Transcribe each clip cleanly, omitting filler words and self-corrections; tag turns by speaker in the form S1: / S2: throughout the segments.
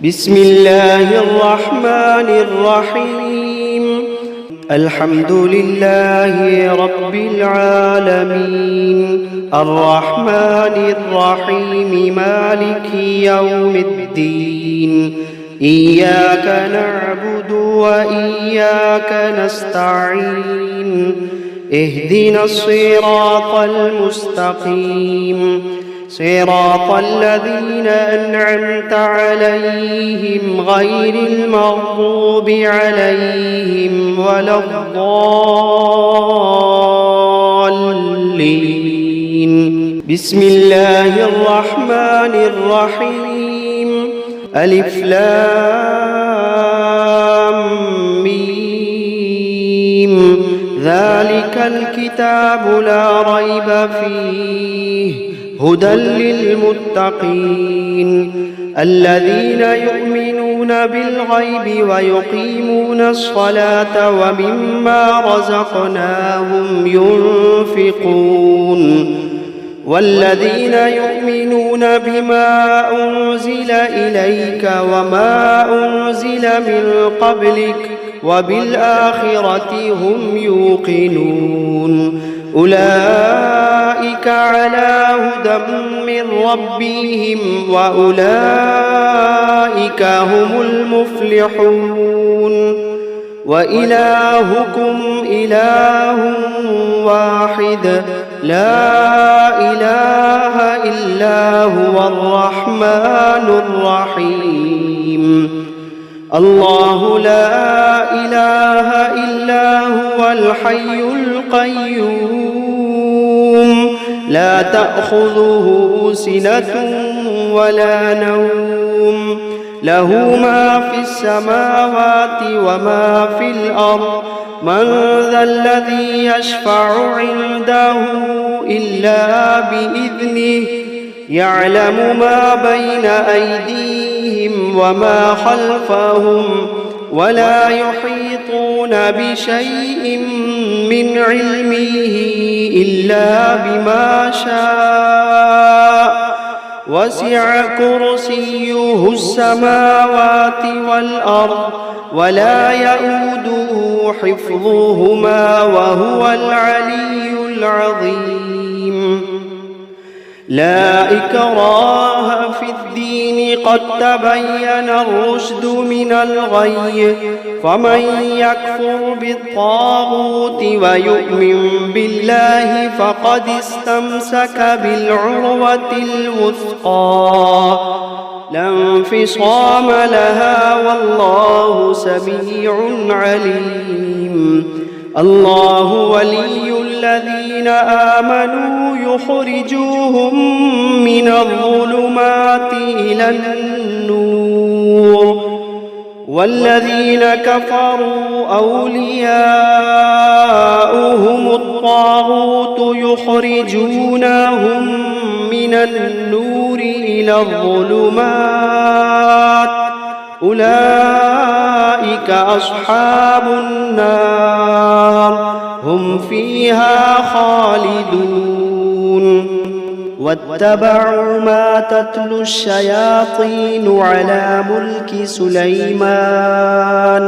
S1: بسم الله الرحمن الرحيم. الحمد لله رب العالمين، الرحمن الرحيم، مالك يوم الدين. إياك نعبد وإياك نستعين. اهدنا الصراط المستقيم، صراط الذين أنعمت عليهم غير المغضوب عليهم ولا الضالين. بسم الله الرحمن الرحيم. ألف لام ميم. ذلك الكتاب لا ريب فيه هدى للمتقين الذين يؤمنون بالغيب ويقيمون الصلاة ومما رزقناهم ينفقون والذين يؤمنون بما أنزل إليك وما أنزل من قبلك وبالآخرة هم يوقنون أولئك على هدى من ربهم وأولئك هم المفلحون. وإلهكم إله واحد لا إله إلا هو الرحمن الرحيم. الله لا إله إلا هو الحي القيوم لا تأخذه سنة ولا نوم له ما في السماوات وما في الأرض من ذا الذي يشفع عنده إلا بإذنه يعلم ما بين أيديهم وما خلفهم ولا يحيطون بشيء من علمه إلا بما شاء وسع كرسيه السماوات والأرض ولا يئوده حفظهما وهو العلي العظيم. لا إكراه في الدين قد تبين الرشد من الغي فمن يكفر بالطاغوت ويؤمن بالله فقد استمسك بالعروة الوثقى لا انفصام لها والله سميع عليم. الله ولي الذين آمنوا يخرجوهم من الظلمات إلى النور والذين كفروا أولياؤهم الطاغوت يخرجونهم من النور إلى الظلمات أولئك أصحاب النار هم فيها خالدون. واتبعوا ما تتلو الشياطين على ملك سليمان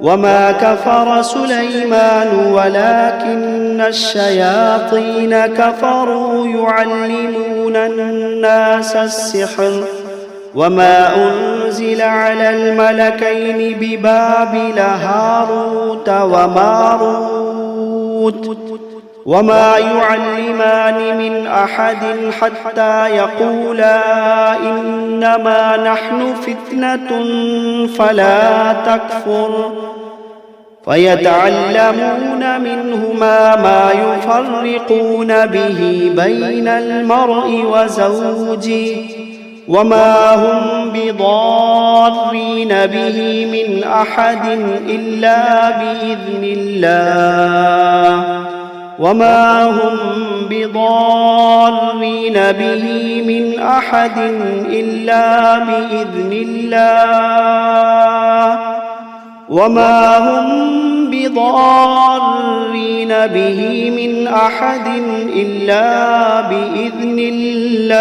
S1: وما كفر سليمان ولكن الشياطين كفروا يعلمون الناس السحر وما أنزل على الملكين ببابل هاروت وماروت وما يعلمان من أحد حتى يقولا إنما نحن فتنة فلا تكفر فيتعلمون منهما ما يفرقون به بين المرء وزوجه وما هم بضارين به من أحد إلا بإذن الله وما هم بضارين به من أحد إلا بإذن الله وما هم بضارين به من أحد إلا بإذن الله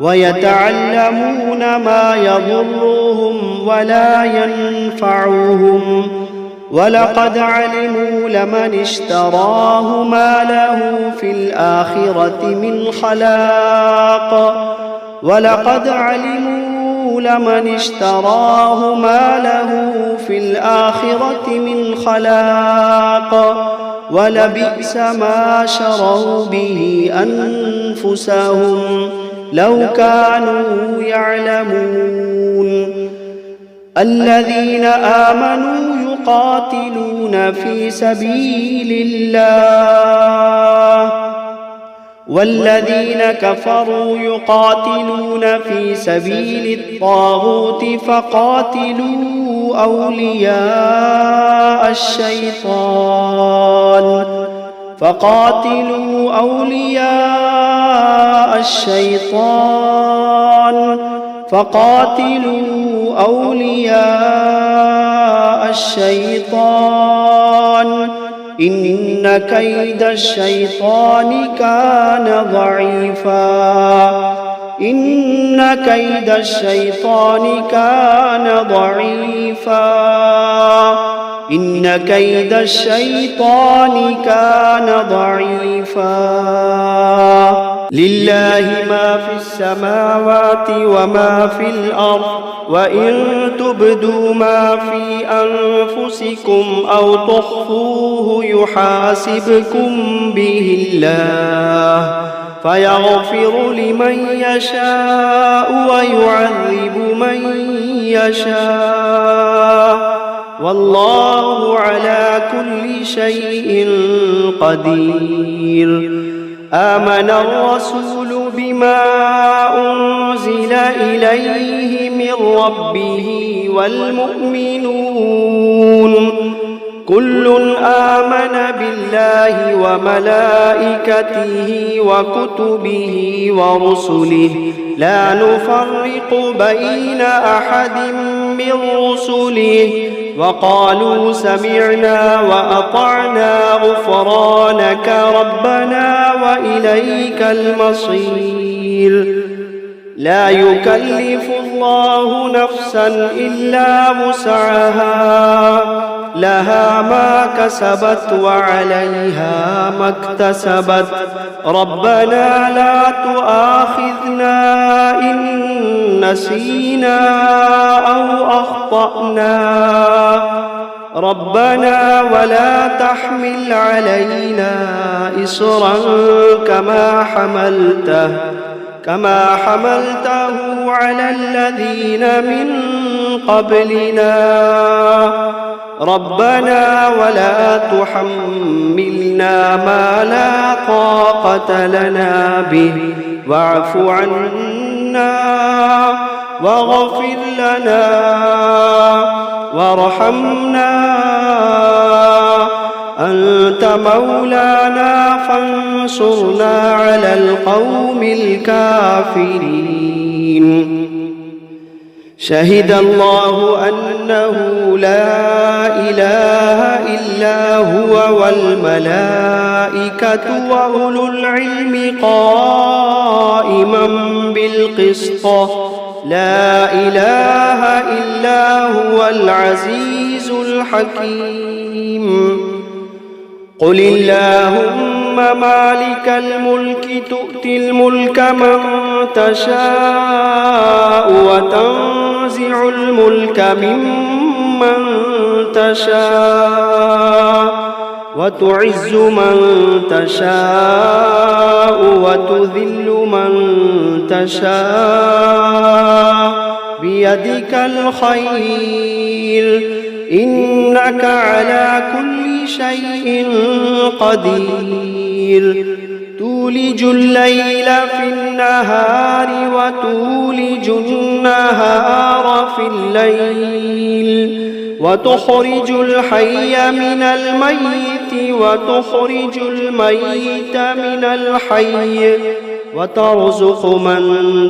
S1: ويتعلمون ما يضرهم ولا ينفعهم ولقد علموا لمن اشتراه ما له في الآخرة من خلاق ولقد علموا لمن اشتراه ما له في الآخرة من خلاق ولبئس ما شروا به أنفسهم لو كانوا يعلمون الذين آمنوا يقاتلون في سبيل الله والذين كفروا يقاتلون في سبيل الطاغوت فقاتلوا أولياء الشيطان إن كيد الشيطان كان ضعيفا لله ما في السماوات وما في الأرض وإن تبدوا ما في أنفسكم أو تخفوه يحاسبكم به الله فيغفر لمن يشاء ويعذب من يشاء والله على كل شيء قدير آمن الرسول بما أنزل إليه من ربه والمؤمنون كل آمن بالله وملائكته وكتبه ورسله لا نفرق بين أحد من رسله وقالوا سمعنا وأطعنا غفرانك ربنا وإليك المصير لا يكلف الله نفسا إلا وسعها لها ما كسبت وعليها ما اكتسبت ربنا لا تؤاخذنا إن نسينا أو أخطأنا ربنا ولا تحمل علينا إصرا كما حملته على الذين من قبلنا ربنا ولا تحملنا ما لا طاقة لنا به واعف عنا واغفر لنا وارحمنا أنت مولانا فانصرنا على القوم الكافرين شهد الله أنه لا إله إلا هو والملائكة وأولو العلم قائما بالقسط لا إله إلا هو العزيز الحكيم قل اللهم مالك الملك تؤتي الملك من تشاء وتنزع الملك ممن تشاء وتعز من تشاء وتذل من تشاء بيدك الخير إنك على كل شيء قدير تولج الليل في النهار وتولج النهار في الليل وتخرج الحي من الميت وتخرج الميت من الحي وترزق من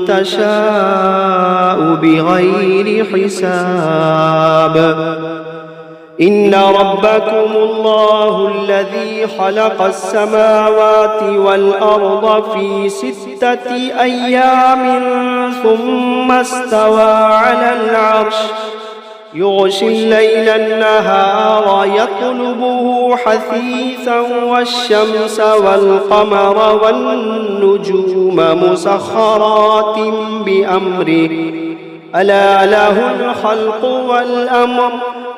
S1: تشاء بغير حساب إن ربكم الله الذي خلق السماوات والأرض في 6 أيام ثم استوى على العرش يغشي الليل النهار يطلبه حثيثا والشمس والقمر والنجوم مسخرات بأمره ألا له الخلق والأمر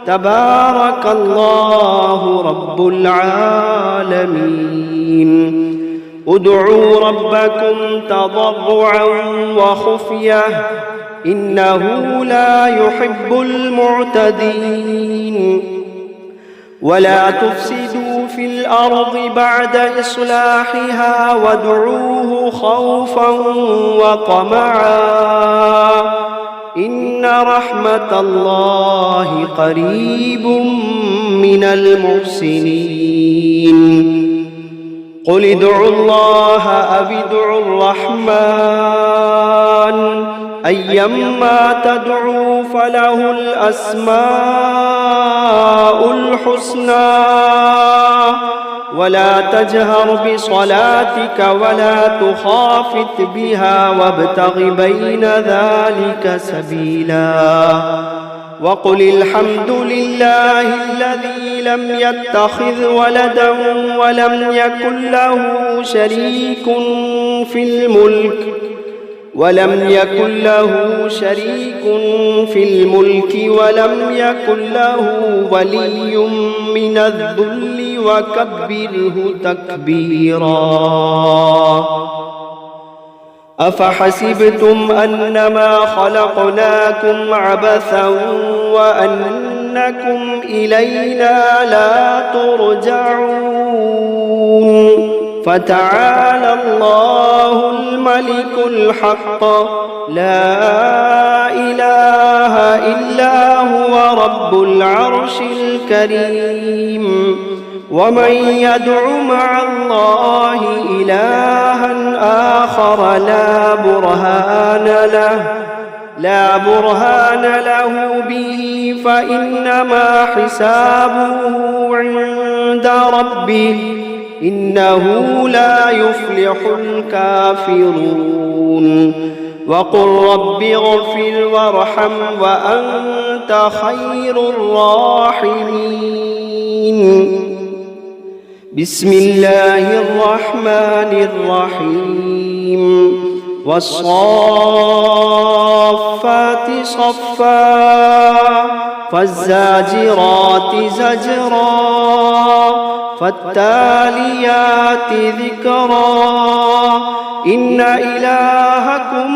S1: تبارك الله رب العالمين ادعوا ربكم تضرعا وخفية إنه لا يحب المعتدين ولا تفسدوا في الأرض بعد إصلاحها وادعوه خوفا وطمعا إن رحمة الله قريب من المحسنين قل ادعوا الله أو ادعوا الرحمن أيما تدعوا فله الأسماء الحسنى ولا تجهر بصلاتك ولا تخافت بها وابتغ بين ذلك سبيلا وقل الحمد لله الذي لم يتخذ ولدا ولم يكن له شريك في الملك ولم يكن له ولي من الذل وكبره تكبيرا أفحسبتم أنما خلقناكم عبثا وأنكم إلينا لا ترجعون فتعالى الله الملك الحق لا إله إلا هو رب العرش الكريم ومن يدع مع الله إلها آخر لا برهان له به فإنما حسابه عند ربه إنه لا يفلح الكافرون وقل رب اغفر وارحم وأنت خير الراحمين بسم الله الرحمن الرحيم والصافات صفا فالزاجرات زجرا فالتاليات ذكرا إن إلهكم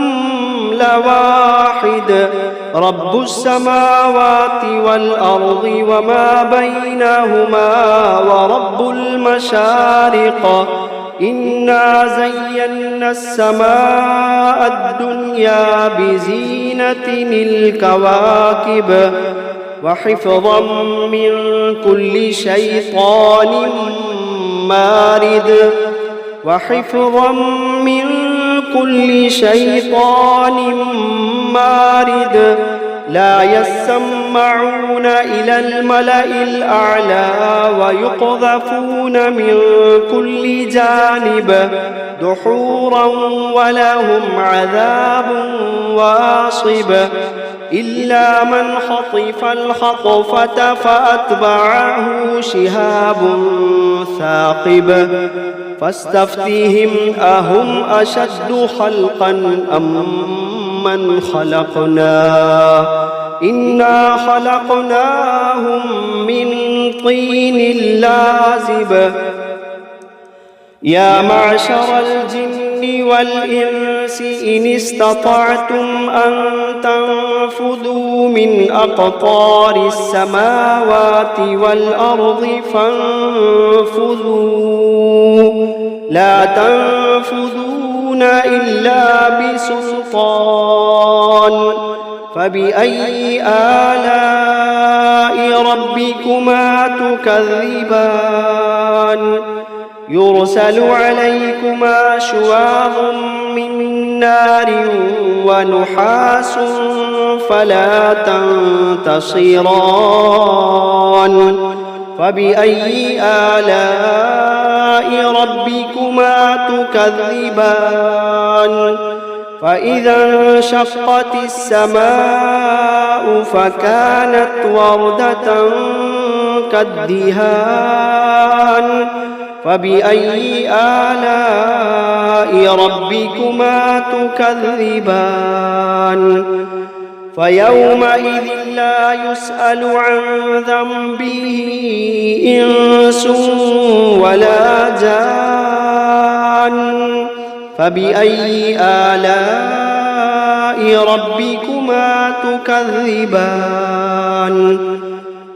S1: لواحد رب السماوات والأرض وما بينهما ورب المشارق إنا زينا السماء الدنيا بزينة الكواكب وحفظا من كل شيطان مارد لا يسمعون إلى الملأ الأعلى ويقذفون من كل جانب دحورا ولهم عذاب واصب إلا من خطف الخطفة فأتبعه شهاب ثاقب فاستفتهم أهم أشد خلقا أم من خلقنا إنا خلقناهم من طين لازب يا معشر الجن والإنس إن استطعتم أن تنفذوا من أقطار السماوات والأرض فانفذوا لا تنفذون إلا بسلطان فبأي آلاء ربكما تكذبان يرسل عليكما شواظ من نار ونحاس فلا تنتصران فبأي آلاء ربكما تكذبان فإذا انشقت السماء فكانت وردة كالدهان فبأي آلاء ربكما تكذبان فيومئذ لا يسأل عن ذنبه إنس ولا جان فبأي آلاء ربكما تكذبان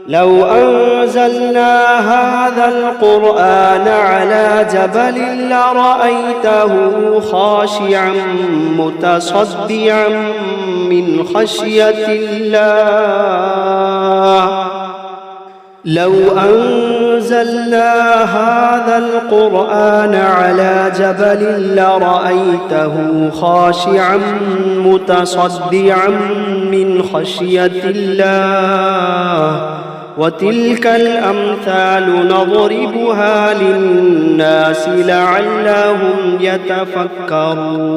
S1: لو أنزلنا هذا القرآن على جبل لرأيته خاشعا متصدعا من خشية الله لو أنزلنا هذا القرآن على جبل لرأيته خاشعا متصدعا من خشية الله وتلك الأمثال نضربها للناس لعلهم يتفكرون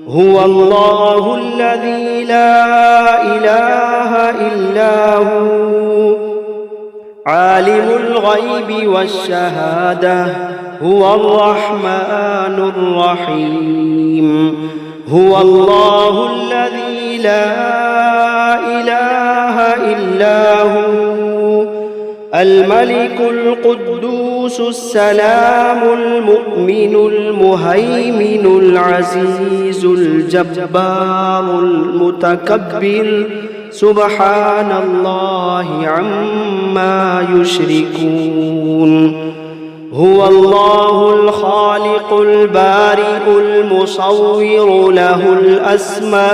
S1: هو الله الذي لا إله إلا هو عالم الغيب والشهادة هو الرحمن الرحيم هو الله الذي لا إله إلا هو الملك القدوس السلام المؤمن المهيمن العزيز الجبار المتكبر سبحان الله عما يشركون هو الله الخالق البارئ المصور له الأسماء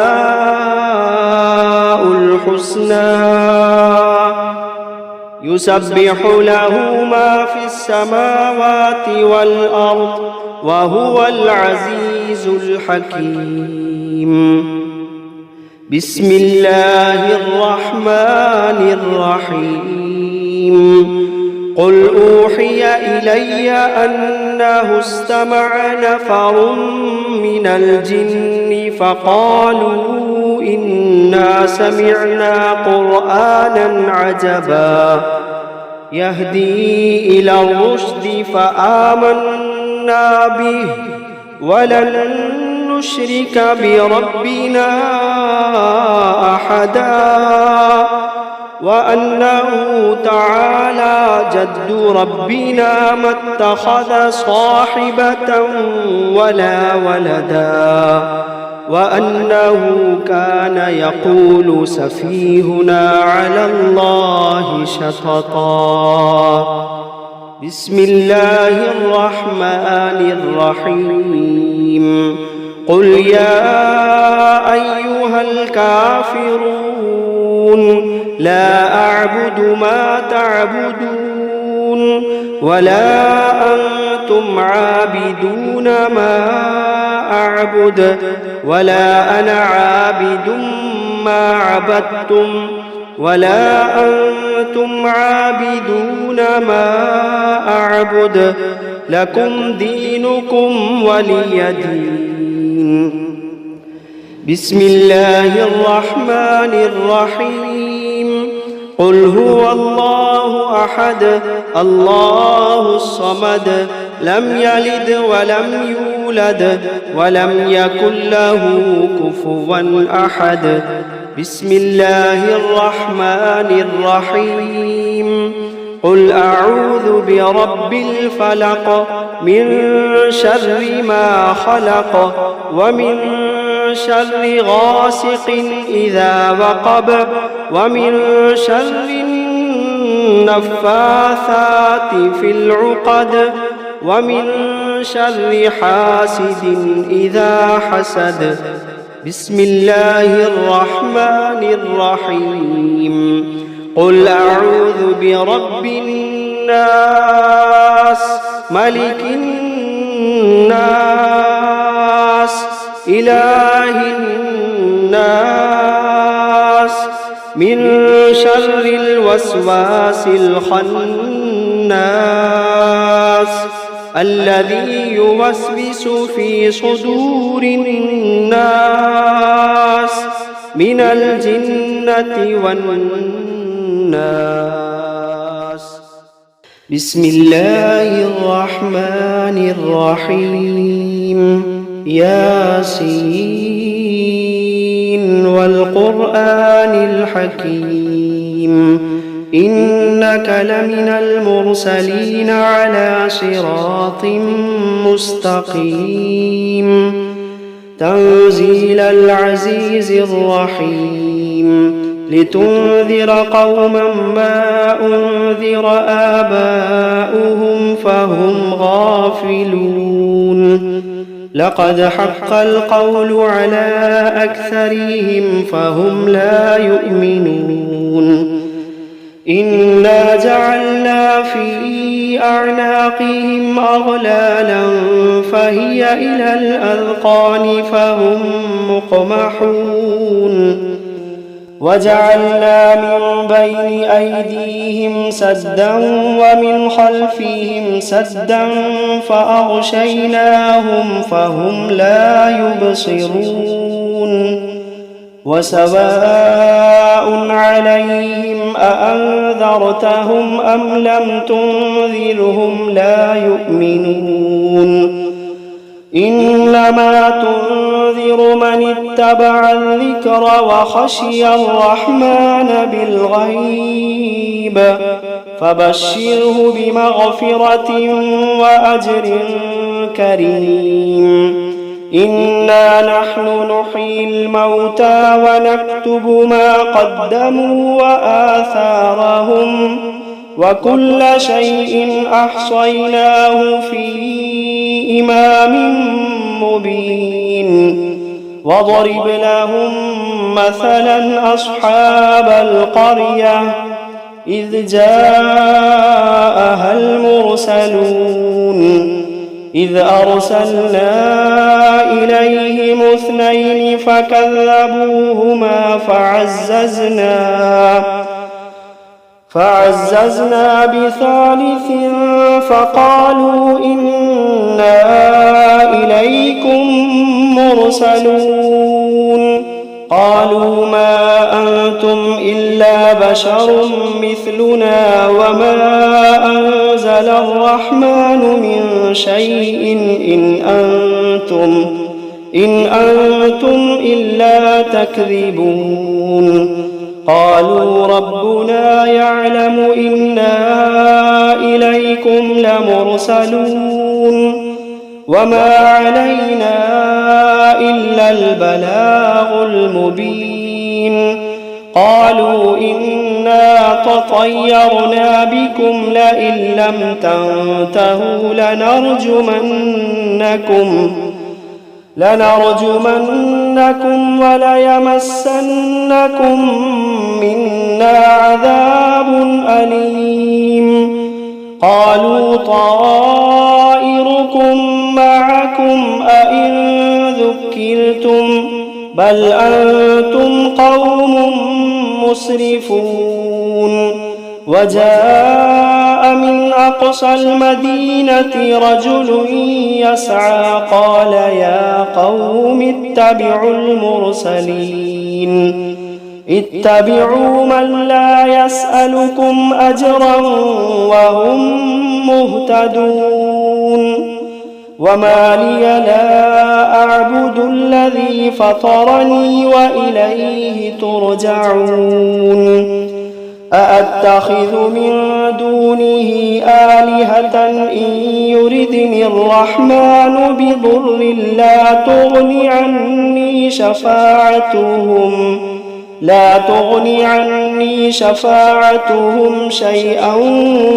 S1: الحسنى يسبح له ما في السماوات والأرض وهو العزيز الحكيم بسم الله الرحمن الرحيم قل أوحي إلي أنه استمع نفر من الجن فقالوا إنا سمعنا قرآنا عجبا يهدي إلى الرشد فآمنا به ولن نشرك بربنا أحدا وأنه تعالى جد ربنا ما اتخذ صاحبة ولا ولدا وأنه كان يقول سفيهنا على الله شططا بسم الله الرحمن الرحيم قل يا أيها الكافرون لا أعبد ما تعبدون ولا أنتم عابدون ما أعبد ولا أنا عابد ما عبدتم ولا أنتم عابدون ما أعبد لكم دينكم ولي دين بسم الله الرحمن الرحيم قل هو الله أحد الله الصمد لم يلد ولم يولد ولم يكن له كفوا أحد بسم الله الرحمن الرحيم قل أعوذ برب الفلق من شر ما خلق ومن شر غاسق إذا وقب ومن شر النفاثات في العقد ومن شر حاسد إذا حسد بسم الله الرحمن الرحيم قل أعوذ برب الناس ملك الناس إله الناس من شر الوسواس الخناس الذي يوسوس في صدور الناس من الجنة والناس. بسم الله الرحمن الرحيم. ياسين والقرآن الحكيم إنك لمن المرسلين على صراط مستقيم تنزيل العزيز الرحيم لتنذر قوما ما أنذر آباؤهم فهم غافلون لقد حق القول على أكثرهم فهم لا يؤمنون إنا جعلنا في أعناقهم أغلالا فهي إلى الأذقان فهم مقمحون وجعلنا من بين أيديهم سدا ومن خلفهم سدا فأغشيناهم فهم لا يبصرون وسواء عليهم أأنذرتهم أم لم تنذرهم لا يؤمنون إنما تنذر من اتبع الذكر وخشي الرحمن بالغيب فبشره بمغفرة وأجر كريم إنا نحن نحيي الموتى ونكتب ما قدموا وآثارهم وكل شيء أحصيناه في إمام مبين واضرب لهم مثلا أصحاب القرية إذ جاءها المرسلون إذ أرسلنا إليهم 2 فكذبوهما فعززنا بثالث فقالوا إنا إليكم مرسلون قالوا ما أنتم إلا بشر مثلنا وما أنزل الرحمن من شيء إن أنتم إلا تكذبون قالوا ربنا يعلم إنا إليكم لمرسلون وما علينا إلا البلاغ المبين قالوا إنا تطيرنا بكم لئن لم تنتهوا لنرجمنكم وليمسنكم منا عذاب أليم قالوا طائركم معكم أئن ذكرتم بل أنتم قوم مسرفون وجاء من أقصى المدينة رجل يسعى قال يا قوم اتبعوا المرسلين اتبعوا من لا يسألكم أجرا وهم مهتدون وما لي لا أعبد الذي فطرني وإليه ترجعون أأتخذ من دونه آلهة إن يردني الرحمن بضر لا تغني عني شفاعتهم شيئا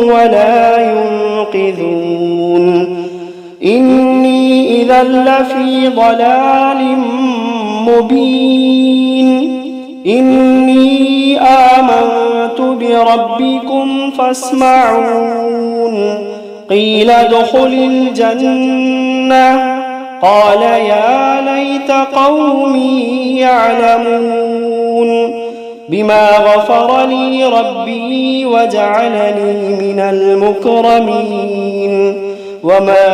S1: ولا ينقذون إني إذا لفي ضلال مبين إني آمنت بربكم فاسمعون قيل ادخل الجنة قال يا ليت قومي يعلمون بما غفر لي ربي وجعلني من المكرمين وما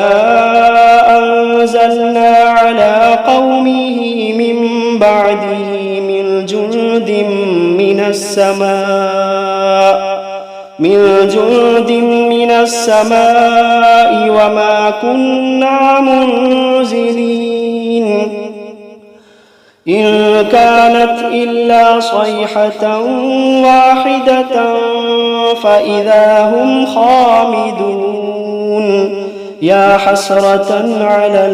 S1: أنزلنا على قومه من بعده من جند من السماء وما كنا منزلين إن كانت إلا صيحة واحدة فإذا هم خامدون يا حسرة على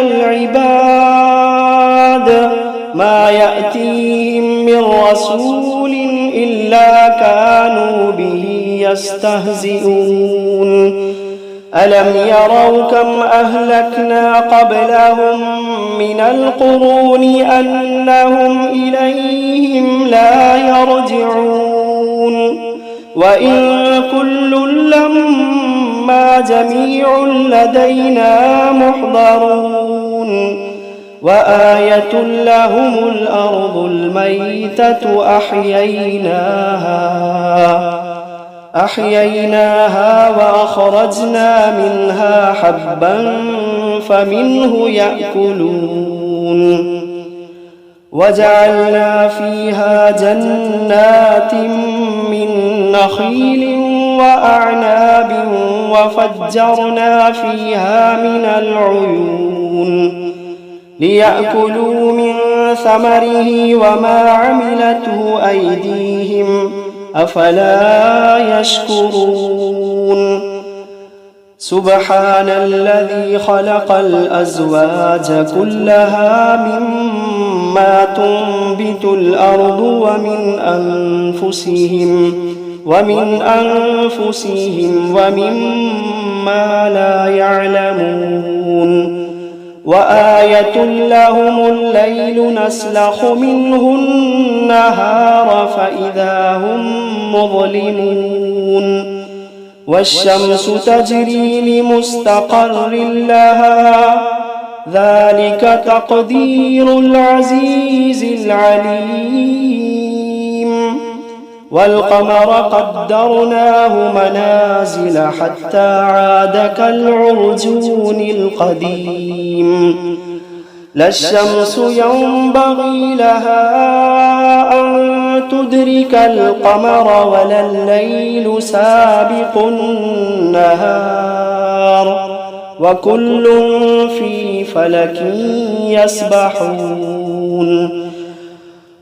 S1: العباد ما يأتيهم من رسول إلا كانوا به يستهزئون ألم يروا كم أهلكنا قبلهم من القرون أنهم إليهم لا يرجعون وإن كل لما جميع لدينا محضرون وآية لهم الأرض الميتة أحييناها وأخرجنا منها حبا فمنه يأكلون وجعلنا فيها جنات من نخيل وأعناب وفجرنا فيها من العيون ليأكلوا من ثمره وما عملته أيديهم أفلا يشكرون سبحان الذي خلق الأزواج كلها مما تنبت الأرض ومن أنفسهم ومما لا يعلمون وآية لهم الليل نسلخ منه النهار فإذا هم مظلمون والشمس تجري لمستقر لها ذلك تقدير العزيز العليم والقمر قدرناه منازل حتى عاد كالعرجون القديم لا الشمس ينبغي لها أن تدرك القمر ولا الليل سابق النهار وكل في فلك يسبحون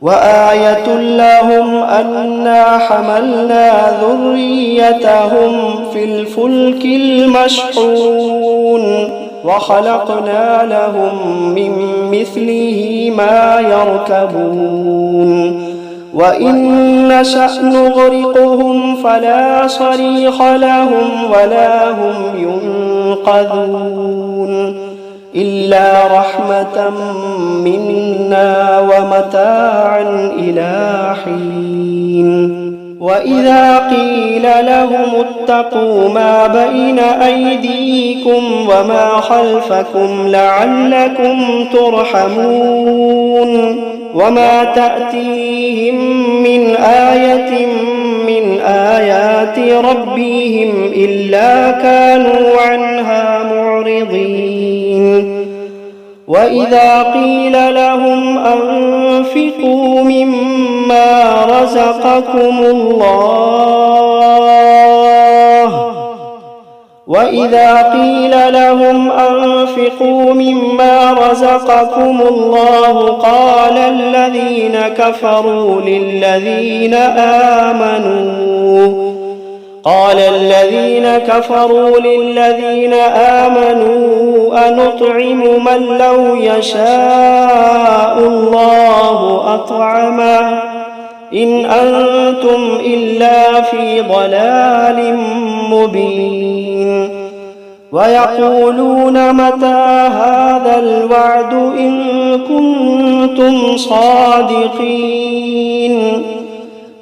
S1: وآية لهم أنا حملنا ذريتهم في الفلك المشحون وخلقنا لهم من مثله ما يركبون وإن نشأ نغرقهم فلا صريخ لهم ولا هم ينقذون إلا رحمة منا ومتاعا إلى حين وإذا قيل لهم اتقوا ما بين أيديكم وما خلفكم لعلكم ترحمون وما تأتيهم من آية من آيات ربهم إلا كانوا عنها معرضين وإذا قيل لهم أنفقوا مما رزقكم الله قال الذين كفروا للذين آمنوا أنطعم من لو يشاء الله أطعمه إن أنتم إلا في ضلال مبين ويقولون متى هذا الوعد إن كنتم صادقين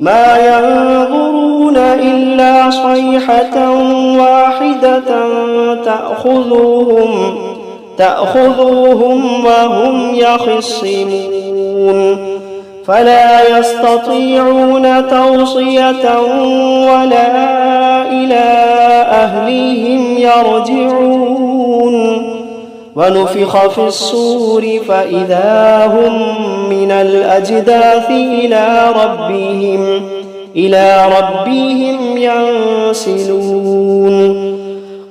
S1: ما ينظرون إلا صيحة واحدة تأخذوهم وهم يخصمون فلا يستطيعون توصية ولا إلى أهليهم يرجعون ونفخ في الصور فإذا هم من الأجداث إلى ربهم ينسلون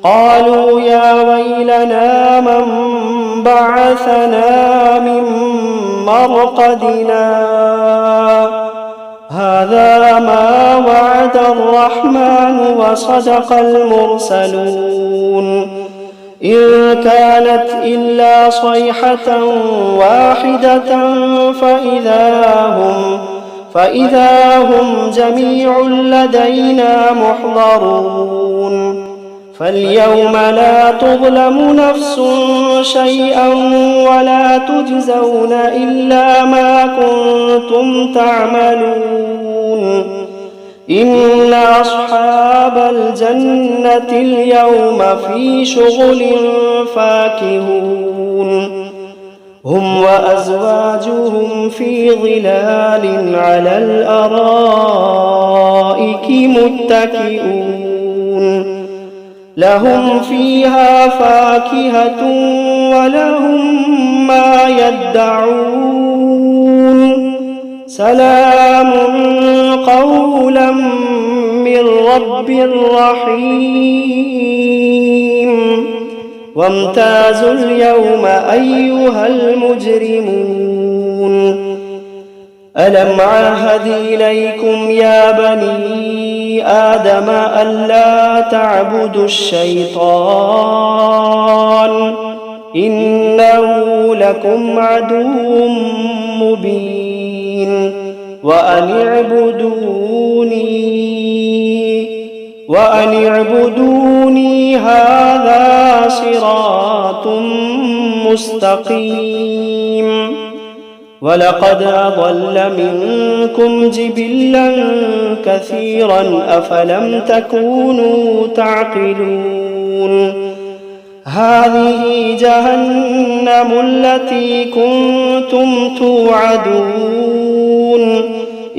S1: قالوا يا ويلنا من بعثنا من مرقدنا هذا ما وعد الرحمن وصدق المرسلون إن كانت إلا صيحة واحدة فإذا هم جميع لدينا محضرون فاليوم لا تظلم نفس شيئا ولا تجزون إلا ما كنتم تعملون إن أصحاب الجنة اليوم في شغل فاكهون هم وأزواجهم في ظلال على الأرائك متكئون لهم فيها فاكهة ولهم ما يدعون سلام قولا من رب رحيم وامتازوا اليوم أيها المجرمون ألم عهد إليكم يا بني آدم ألا تعبدوا الشيطان إنه لكم عدو مبين وأن اعبدوني هذا صراط مستقيم ولقد أضل منكم جبلا كثيرا أفلم تكونوا تعقلون هذه جهنم التي كنتم توعدون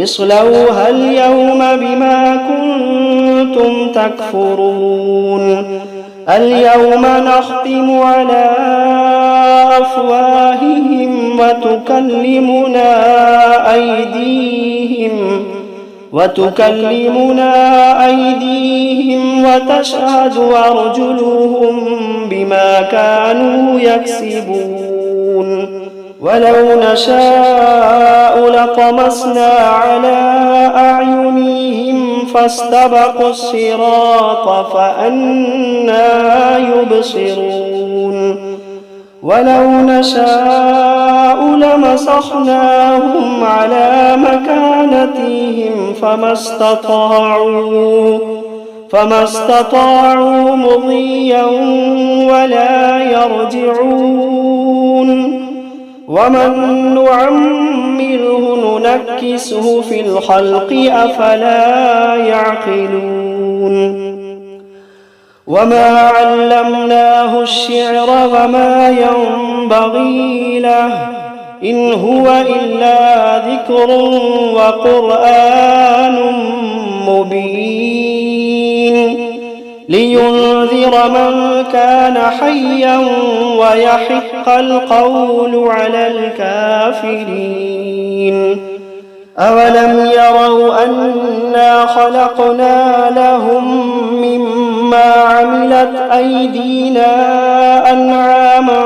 S1: اصلوها اليوم بما كنتم تكفرون اليوم نختم على أفواههم وتكلمنا أيديهم وتشهد أرجلهم بما كانوا يكسبون ولو نشاء لطمسنا على أعينهم فاستبقوا الصراط فأنى يبصرون ولو نشاء لمسخناهم على مكانتهم فما استطاعوا مضيا ولا يرجعون ومن نعمره ننكسه في الخلق أفلا يعقلون وما علمناه الشعر وما ينبغي له إن هو إلا ذكر وقرآن مبين لينذر من كان حيا ويحق القول على الكافرين أولم يروا أنا خلقنا لهم مما عملت أيدينا أنعاما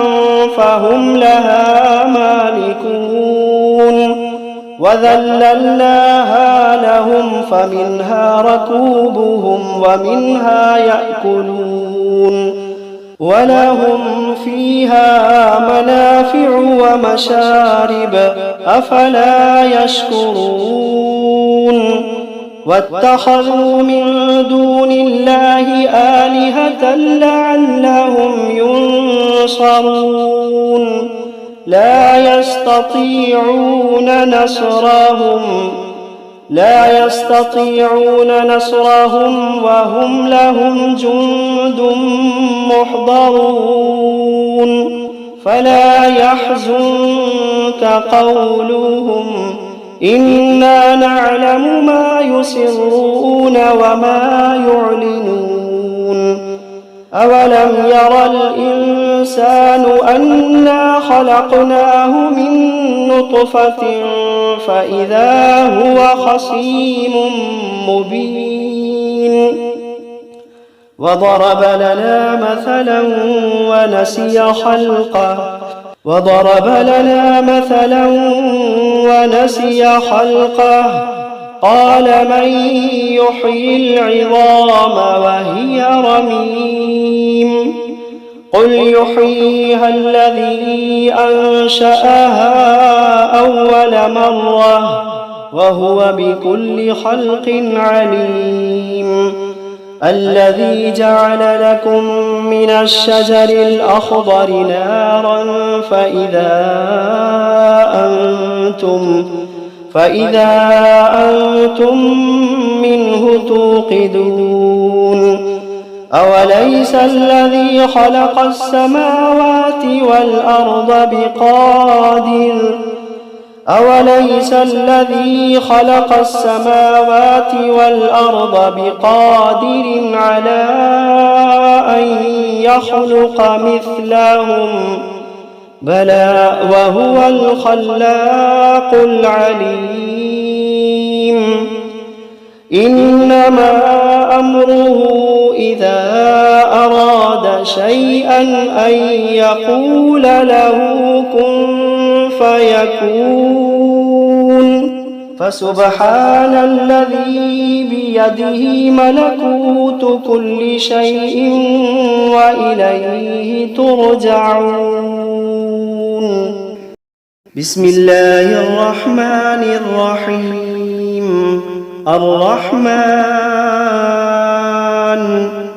S1: فهم لها مالكون وذللناها لهم فمنها ركوبهم ومنها يأكلون ولهم فيها منافع ومشارب أفلا يشكرون واتخذوا من دون الله آلهة لعلهم ينصرون لا يستطيعون نصرهم لا يستطيعون نصرهم وهم لهم جند محضرون فلا يحزنك قولهم إنا نعلم ما يسرون وما يعلنون أولم ير الإنسان أنا خلقناه من نطفة فإذا هو خصيم مبين وضرب لنا مثلا ونسي خلقه قال من يحيي العظام وهي رميم قل يحييها الذي أنشأها أول مرة وهو بكل خلق عليم الذي جعل لكم من الشجر الأخضر نارا فإذا أنتم منه توقدون أوليس الذي خلق السماوات والأرض بقادر على أن يخلق مثلهم بلى وهو الخلاق العليم إنما أمره إذا أراد شيئا أن يقول له كن فيكون فسبحان الذي بيده ملكوت كل شيء وإليه ترجعون بسم الله الرحمن الرحيم الرحمن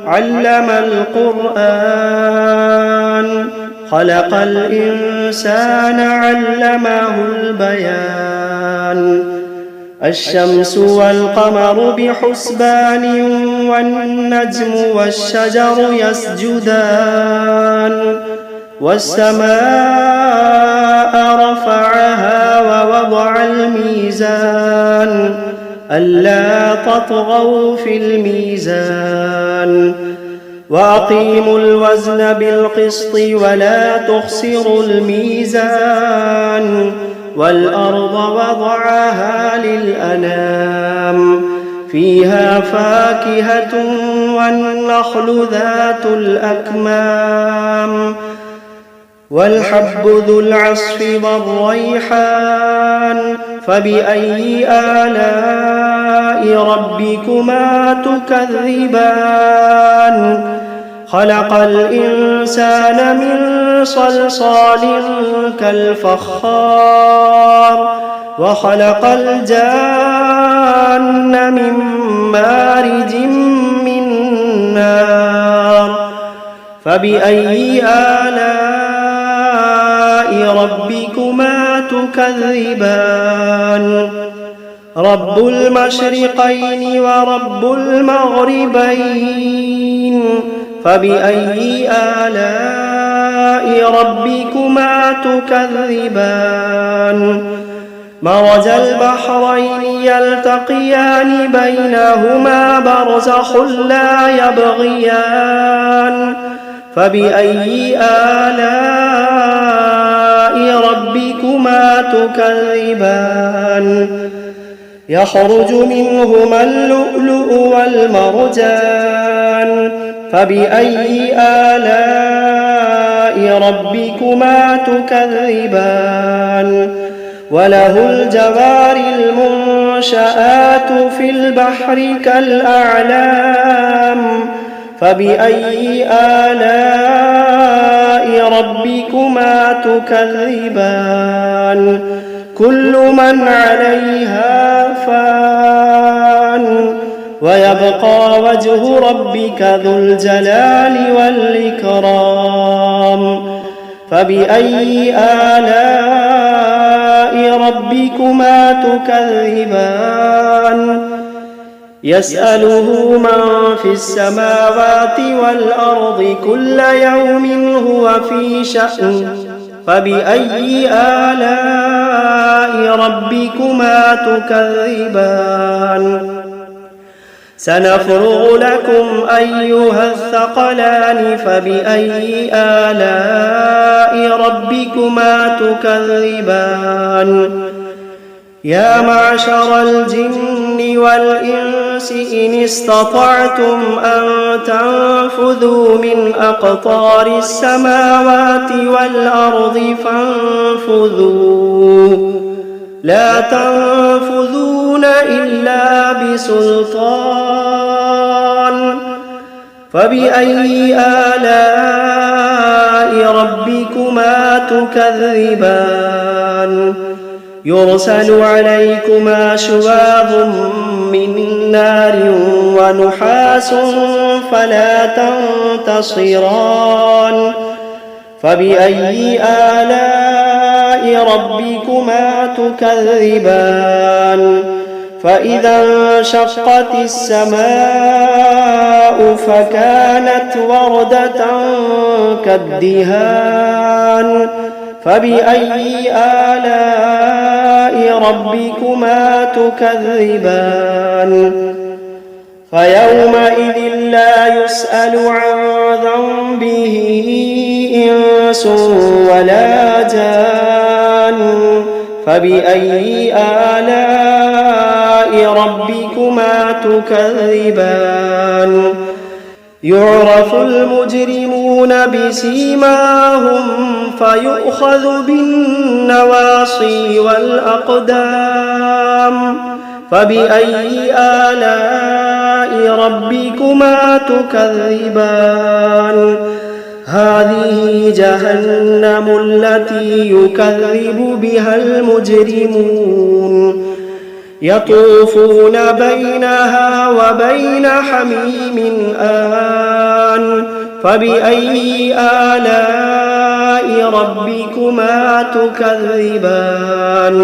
S1: علم القرآن خلق الإنسان علمه البيان الشمس والقمر بحسبان والنجم والشجر يسجدان والسماء رفعها ووضع الميزان ألا تطغوا في الميزان وأقيموا الوزن بالقسط ولا تخسروا الميزان والأرض وضعها للأنام فيها فاكهة والنخل ذات الأكمام والحب ذو العصف والريحان فبأي آلاء ربكما تكذبان خلق الإنسان من صلصال كالفخار وخلق الجان من مارج من نار فبأي آلاء ربكما تكذبان رب المشرقين ورب المغربين فبأي آلاء ربكما تكذبان مرج البحرين يلتقيان بينهما برزخ لا يبغيان فبأي آلاء ربكما تكذبان يخرج منهما اللؤلؤ والمرجان فبأي آلاء ربكما تكذبان وله الجوار المنشآت في البحر كالأعلام فبأي آلاء ربكما تكذبان كل من عليها فان ويبقى وجه ربك ذو الجلال والإكرام فبأي آلاء ربكما تكذبان يسأله من في السماوات والأرض كل يوم هو في شأن فبأي آلاء ربكما تكذبان سنفرغ لكم أيها الثقلان فبأي آلاء ربكما تكذبان يا معشر الجن والإنس إن استطعتم أن تنفذوا من أقطار السماوات والأرض فانفذوا لا تنفذون إلا بسلطان فبأي آلاء ربكما تكذبان يرسل عليكما شواظ من نار ونحاس فلا تنتصران فبأي آلاء ربكما تكذبان فإذا انشقت السماء فكانت وردة كالدهان فبأي آلاء ربكما تكذبان فيومئذ لا يسأل عن ذنبه إنس ولا جان فبأي آلاء ربكما تكذبان يعرف المجرمون بسيماهم فيؤخذ بالنواصي والأقدام فبأي آلاء ربكما تكذبان هذه جهنم التي يكذب بها المجرمون يطوفون بينها وبين حميم آن فبأي آلاء ربكما تكذبان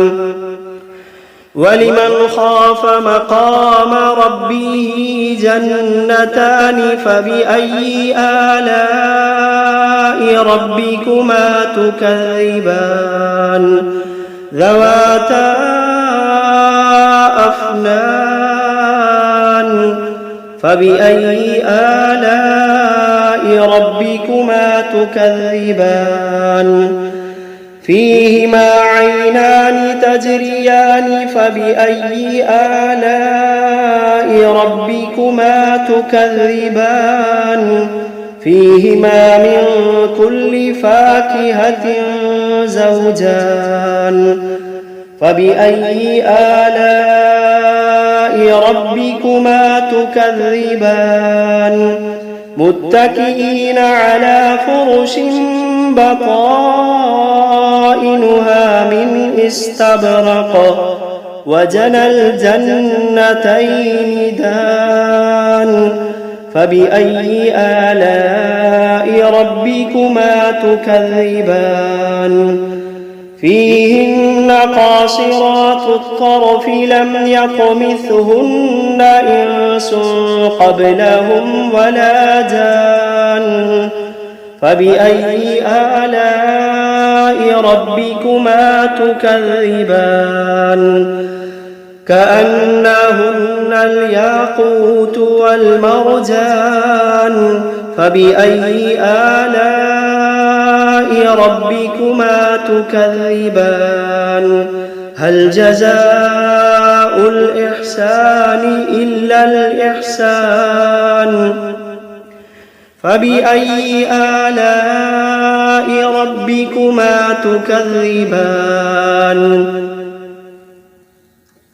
S1: ولمن خاف مقام ربه جنتان فبأي آلاء ربكما تكذبان ذواتا أفنان فبأي آلاء ربكما تكذبان فيهما عينان تجريان فبأي آلاء ربكما تكذبان فيهما من كل فاكهة زوجان فبأي آلاء ربكما تكذبان متكئين على فرش بطائنها من استبرق وجنى الجنتين دان فبأي آلاء ربكما تكذبان فيهن قاصرات الطرف لم يطمثهن إنس قبلهم ولا جان فبأي آلاء ربكما تكذبان كأنهن الياقوت والمرجان فبأي آلاء ربكما تكذبان هل جزاء الإحسان إلا الإحسان فبأي آلاء ربكما تكذبان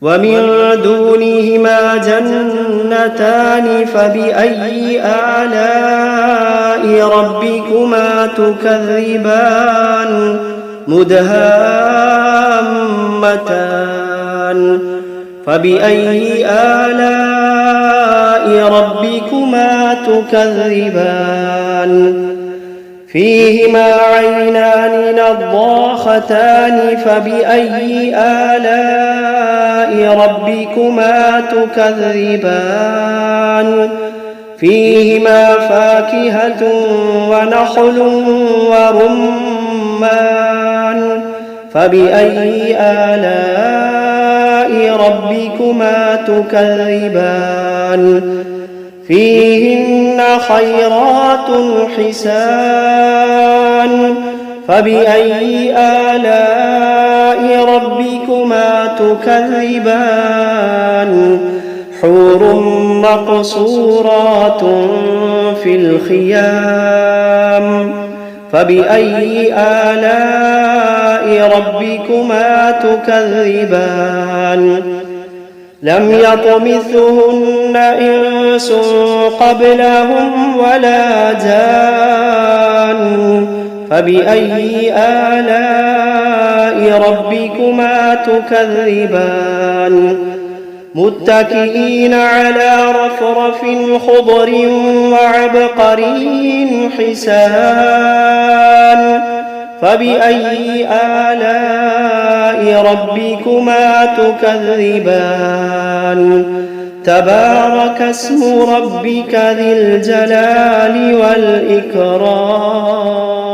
S1: ومن دونهما جنتان فبأي آلاء ربكما تكذبان مدهامتان فبأي آلاء ربكما تكذبان فيهما عينان نضاختان فبأي آلاء ربكما تكذبان فيهما فاكهة ونخل ورمان فبأي آلاء ربكما تكذبان فيهن خيرات حسان فبأي آلاء ربكما تكذبان حور مقصورات في الخيام فبأي آلاء ربكما تكذبان لم يطمثهن إنس قبلهم ولا جان فبأي آلاء ربكما تكذبان متكئين على رفرف خضر وعبقري حسان فبأي آلاء ربكما تكذبان تبارك اسم ربك ذي الجلال والإكرام